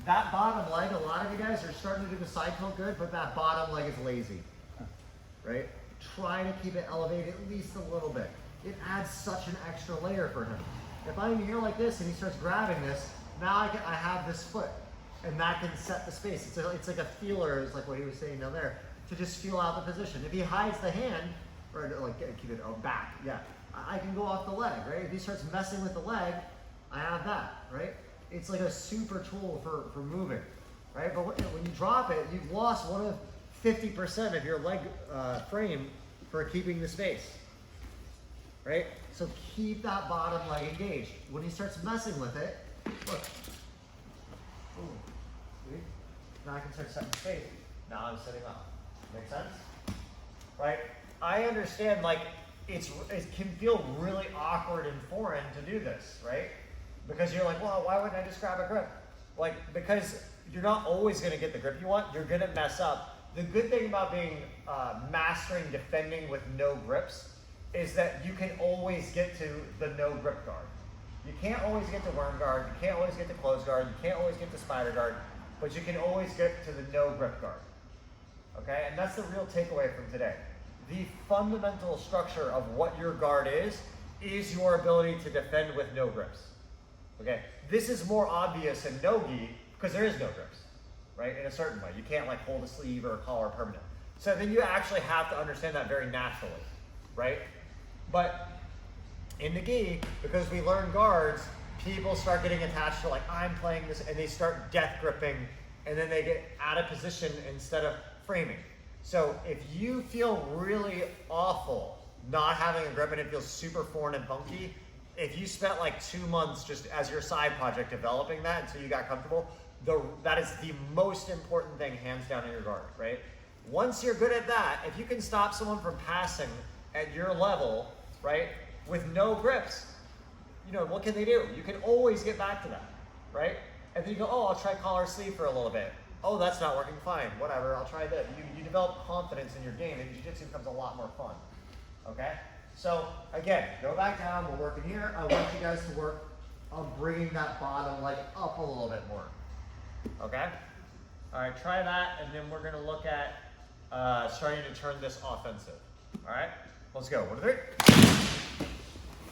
that bottom leg, a lot of you guys are starting to do the side tilt good, but that bottom leg is lazy, right? Try to keep it elevated at least a little bit. It adds such an extra layer for him. If I'm here like this and he starts grabbing this, now I have this foot, and that can set the space. It's like a feeler, is like what he was saying down there, to just feel out the position. If he hides the hand, or like keep it back, yeah, I can go off the leg, right? If he starts messing with the leg, I have that, right? It's like a super tool for moving, right? But when you drop it, you've lost one of 50% of your leg frame for keeping the space, right? So keep that bottom leg engaged. When he starts messing with it, look. Ooh, see? Now I can start setting space. Now I'm setting up. Make sense? Right? I understand, like, it can feel really awkward and foreign to do this, right? Because you're like, well, why wouldn't I just grab a grip? Like, because you're not always going to get the grip you want. You're going to mess up. The good thing about being mastering defending with no grips is that you can always get to the no grip guard. You can't always get to worm guard. You can't always get to close guard. You can't always get to spider guard. But you can always get to the no grip guard. Okay? And that's the real takeaway from today. The fundamental structure of what your guard is your ability to defend with no grips. Okay? This is more obvious in no-gi because there is no grips, right? In a certain way. You can't like hold a sleeve or a collar permanent. So then you actually have to understand that very naturally, right? But in the gi, because we learn guards, people start getting attached to like, I'm playing this, and they start death gripping, and then they get out of position instead of framing. So if you feel really awful not having a grip and it feels super foreign and funky, if you spent like 2 months just as your side project developing that until you got comfortable, that is the most important thing hands down in your guard, right? Once you're good at that, if you can stop someone from passing at your level, right, with no grips, you know, what can they do? You can always get back to that, right? And then you go, oh, I'll try collar sleeve for a little bit. Oh, that's not working, fine, whatever, I'll try that. You develop confidence in your game, and jiu-jitsu becomes a lot more fun, okay? So, again, go back down, we're working here. I want you guys to work on bringing that bottom leg up a little bit more, okay? All right, try that, and then we're gonna look at starting to turn this offensive, all right? Let's go, 1, 2, 3.